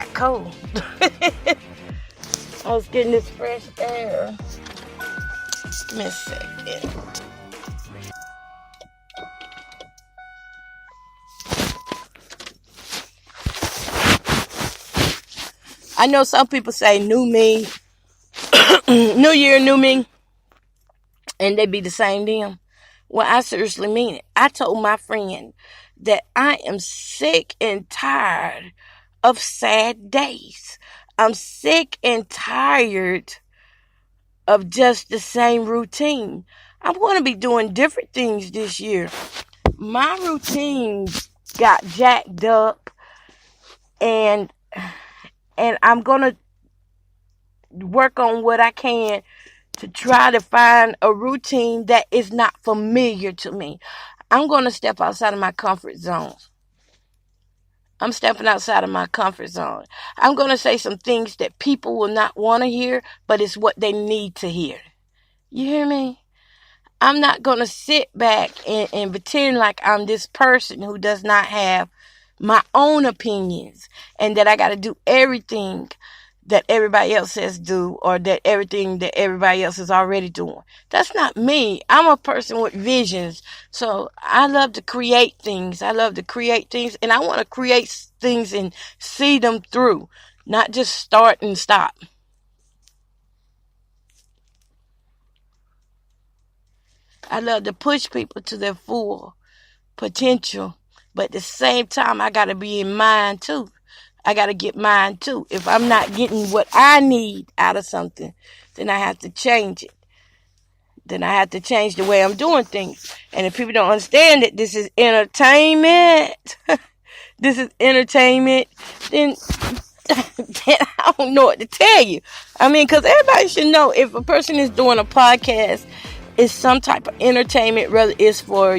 Cold. I was getting this fresh air. Give me a second. I know some people say new me, new year, new me, and they be the same them. Well, I seriously mean it. I told my friend that I am sick and tired of sad days. I'm sick and tired of just the same routine. I'm going to be doing different things this year. My routine got jacked up, and I'm going to work on what I can to try to find a routine that is not familiar to me. I'm going to step outside of my comfort zone. I'm stepping outside of my comfort zone. I'm going to say some things that people will not want to hear, but it's what they need to hear. You hear me? I'm not going to sit back and pretend like I'm this person who does not have my own opinions and that I got to do everything that everybody else says do, or that everything that everybody else is already doing. That's not me. I'm a person with visions. So I love to create things. And I want to create things and see them through, not just start and stop. I love to push people to their full potential, but at the same time, I got to be in mine too. I got to get mine too. If I'm not getting what I need out of something, then I have to change it. Then I have to change the way I'm doing things. And if people don't understand that this is entertainment, this is entertainment, then, then I don't know what to tell you. I mean, because everybody should know if a person is doing a podcast, it's some type of entertainment, whether it's for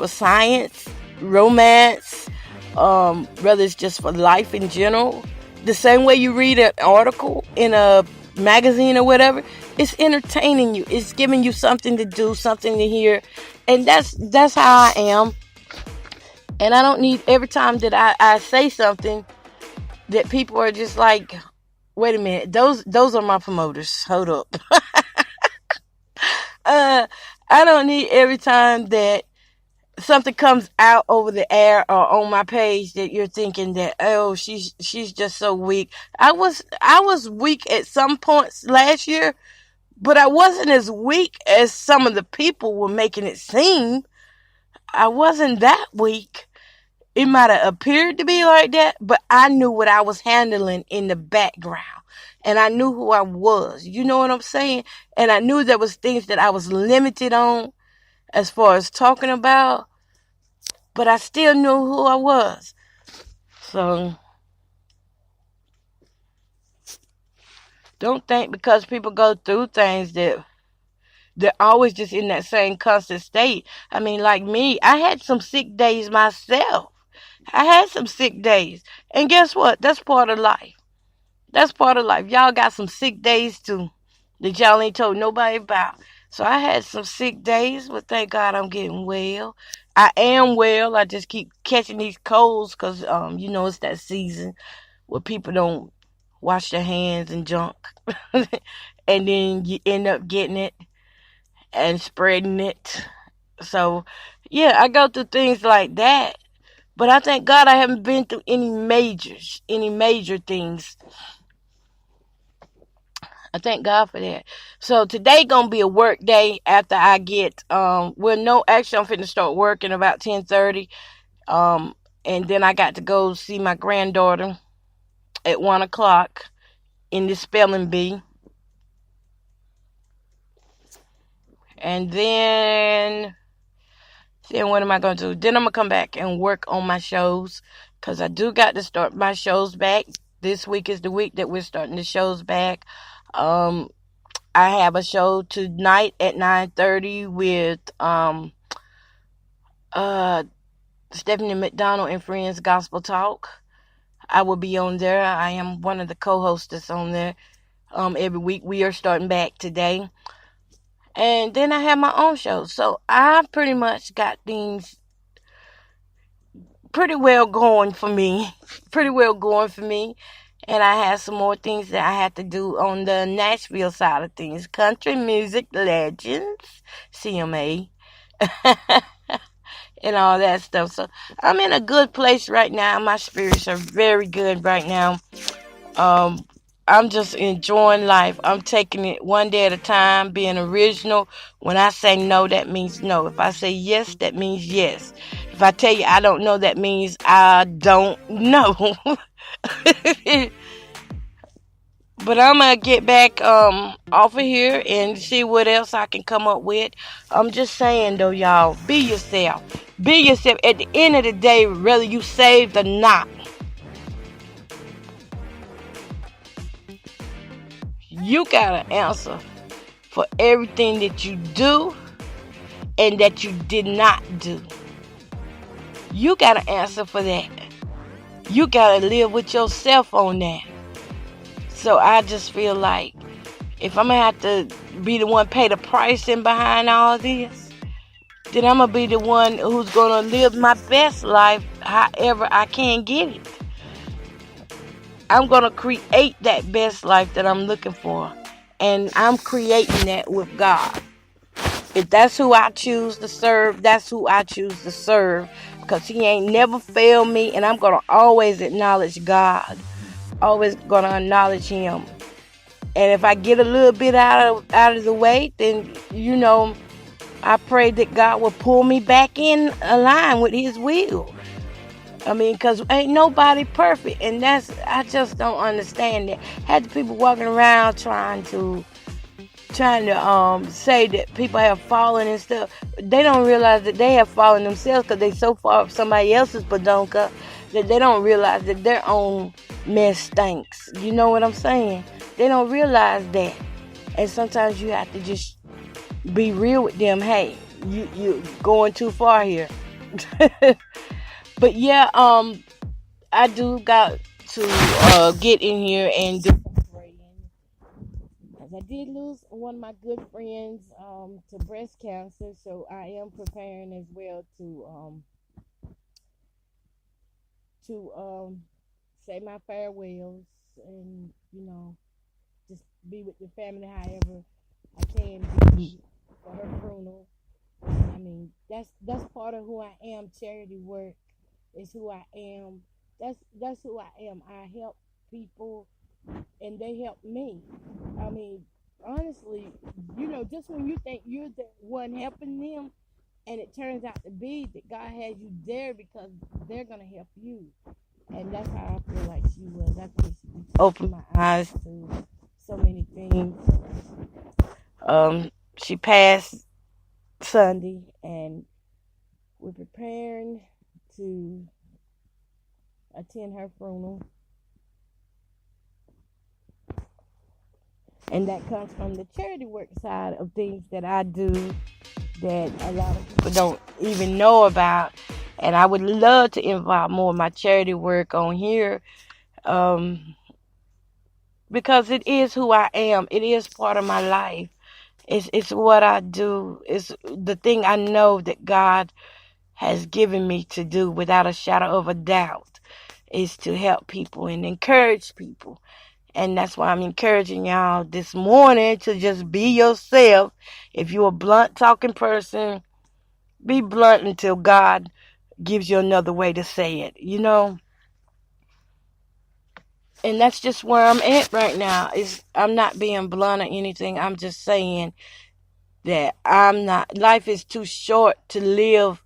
science, romance, whether it's just for life in general. The same way you read an article in a magazine or whatever, it's entertaining you. It's giving you something to do, something to hear. And that's how I am. And I don't need every time that I say something that people are just like, wait a minute, those are my promoters. Hold up. I don't need every time that something comes out over the air or on my page that you're thinking that, oh, she's just so weak. I was weak at some points last year, but I wasn't as weak as some of the people were making it seem. I wasn't that weak. It might have appeared to be like that, but I knew what I was handling in the background. And I knew who I was. You know what I'm saying? And I knew there was things that I was limited on as far as talking about, but I still knew who I was. So don't think because people go through things that they're always just in that same constant state. I mean, like me, I had some sick days myself. I had some sick days. And guess what? That's part of life. That's part of life. Y'all got some sick days too that y'all ain't told nobody about. So I had some sick days, but thank God I'm getting well. I am well. I just keep catching these colds because, it's that season where people don't wash their hands and junk. And then you end up getting it and spreading it. So, yeah, I go through things like that. But I thank God I haven't been through any major things. I thank God for that. So today gonna be a work day after I get no, actually I'm finna start working about 10:30. And then I got to go see my granddaughter at 1:00 in the spelling bee. And then what am I gonna do? Then I'm gonna come back and work on my shows. Cause I do got to start my shows back. This week is the week that we're starting the shows back. I have a show tonight at 9:30 with Stephanie McDonald and Friends Gospel Talk. I will be on there. I am one of the co-hosts on there. Every week we are starting back today. And then I have my own show. So I pretty much got things pretty well going for me. Pretty well going for me. And I had some more things that I had to do on the Nashville side of things. Country Music Legends, CMA, and all that stuff. So I'm in a good place right now. My spirits are very good right now. Um, I'm just enjoying life. I'm taking it one day at a time, being original. When I say no, that means no. If I say yes, that means yes. If I tell you I don't know, that means I don't know. But I'm gonna get back off of here and see what else I can come up with. I'm just saying though, y'all, be yourself. Be yourself. At the end of the day, whether you saved or not, you got an answer for everything that you do and that you did not do. You got an answer for that. You got to live with yourself on that. So I just feel like if I'm going to have to be the one pay the price in behind all this, then I'm going to be the one who's going to live my best life however I can get it. I'm going to create that best life that I'm looking for. And I'm creating that with God. If that's who I choose to serve, that's who I choose to serve. Because he ain't never failed me. And I'm going to always acknowledge God. Always going to acknowledge him. And if I get a little bit out of the way, then, I pray that God will pull me back in line with his will. I mean, because ain't nobody perfect. And I just don't understand that. Had the people walking around trying to say that people have fallen and stuff. They don't realize that they have fallen themselves because they so far up somebody else's badonka that they don't realize that their own mess stinks. You know what I'm saying? They don't realize that. And sometimes you have to just be real with them. Hey, you going too far here. But yeah, I do got to get in here and do some praying. As I did lose one of my good friends to breast cancer, so I am preparing as well to say my farewells and just be with the family however I can be for her funeral. I mean, that's part of who I am. Charity work is who I am. That's who I am. I help people and they help me. I mean, honestly, just when you think you're the one helping them and it turns out to be that God has you there because they're gonna help you. And that's how I feel like she was. I think she opened my eyes to so many things. She passed Sunday, and we're preparing to attend her funeral. And that comes from the charity work side of things that I do that a lot of people don't even know about. And I would love to involve more of my charity work on here because it is who I am. It is part of my life. It's what I do. It's the thing I know that God has given me to do without a shadow of a doubt is to help people and encourage people. And that's why I'm encouraging y'all this morning to just be yourself. If you're a blunt talking person, be blunt until God gives you another way to say it, And that's just where I'm at right now. I'm not being blunt or anything. I'm just saying that life is too short to live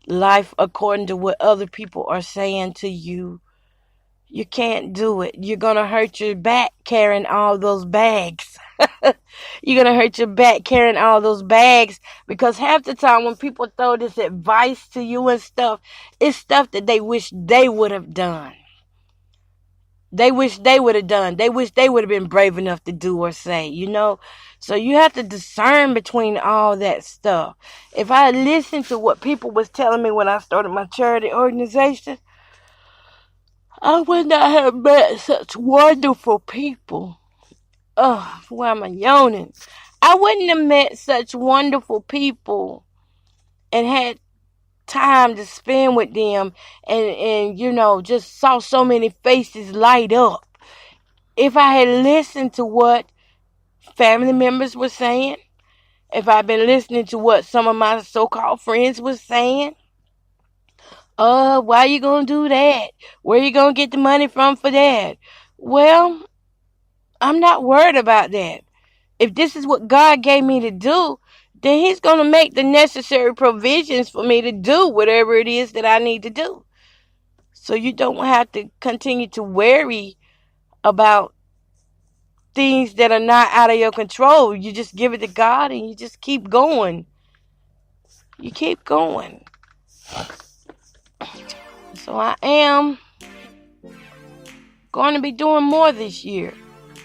life according to what other people are saying to you. You can't do it. You're going to hurt your back carrying all those bags. You're going to hurt your back carrying all those bags because half the time when people throw this advice to you and stuff, it's stuff that they wish they would have done. They wish they would have done. They wish they would have been brave enough to do or say, So you have to discern between all that stuff. If I listened to what people was telling me when I started my charity organization, I would not have met such wonderful people. Oh, why am I yawning? I wouldn't have met such wonderful people and had time to spend with them, and just saw so many faces light up. If I had listened to what family members were saying, if I'd been listening to what some of my so-called friends were saying, why you gonna do that? Where you gonna get the money from for that? Well, I'm not worried about that. If this is what God gave me to do, then He's gonna make the necessary provisions for me to do whatever it is that I need to do. So you don't have to continue to worry about things that are not out of your control. You just give it to God and you just keep going. You keep going. So I am going to be doing more this year.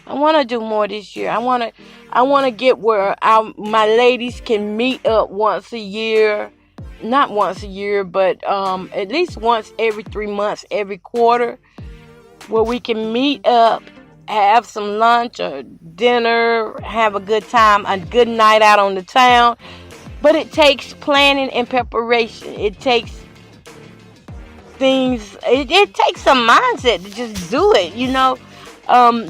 I want to do more this year. I want to get where my ladies can meet up once a year. Not once a year, but at least once every 3 months, every quarter, where we can meet up, have some lunch or dinner, have a good time, a good night out on the town. But it takes planning and preparation. It takes things, it takes some mindset to just do it,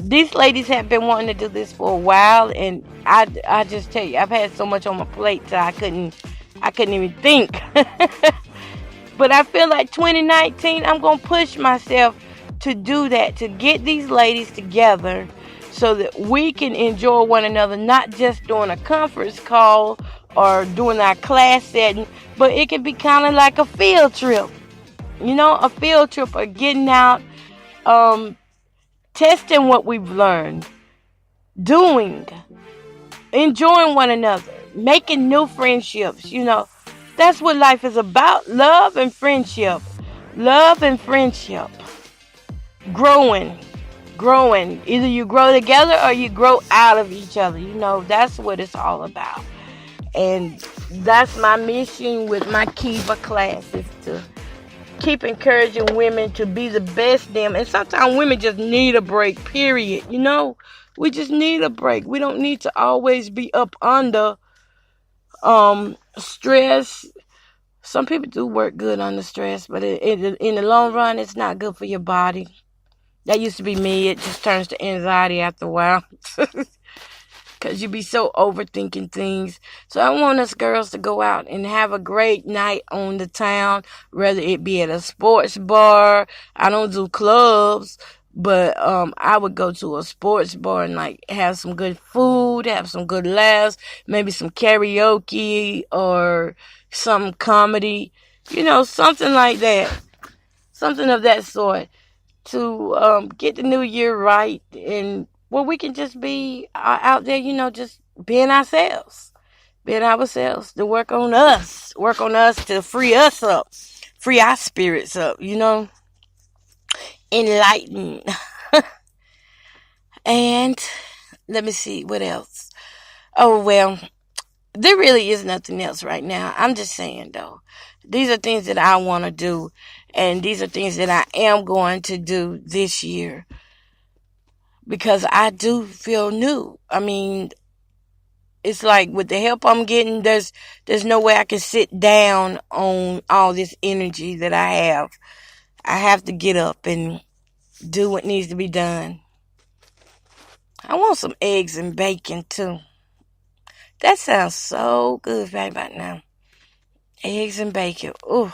These ladies have been wanting to do this for a while, and I just tell you, I've had so much on my plate that I couldn't even think. But I feel like 2019, I'm going to push myself to do that, to get these ladies together so that we can enjoy one another, not just doing a conference call or doing our class setting, but it can be kind of like a field trip. A field trip or getting out, testing what we've learned, doing, enjoying one another, making new friendships. That's what life is about. Love and friendship. Love and friendship. Growing. Either you grow together or you grow out of each other. That's what it's all about. And that's my mission with my Kiva class, is to keep encouraging women to be the best them. And sometimes women just need a break, period. We just need a break. We don't need to always be up under stress. Some people do work good under stress, but in the long run, it's not good for your body. That used to be me. It just turns to anxiety after a while. Because you be so overthinking things. So I want us girls to go out and have a great night on the town, whether it be at a sports bar. I don't do clubs, but I would go to a sports bar and have some good food, have some good laughs, maybe some karaoke or some comedy, something like that. Something of that sort to get the new year right, and we can just be out there, just being ourselves, to work on us to free us up, free our spirits up, enlighten. And let me see what else. Oh, well, there really is nothing else right now. I'm just saying, though, these are things that I want to do, and these are things that I am going to do this year, because I do feel new. I mean, it's like with the help I'm getting, there's no way I can sit down on all this energy that I have. I have to get up and do what needs to be done. I want some eggs and bacon too. That sounds so good right about now. Eggs and bacon. Ooh,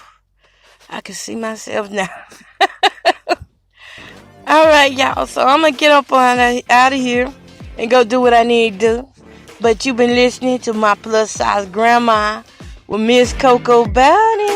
I can see myself now. All right, y'all. So I'm going to get up out of here and go do what I need to do. But you've been listening to my plus size grandma with Miss Coco Bounty.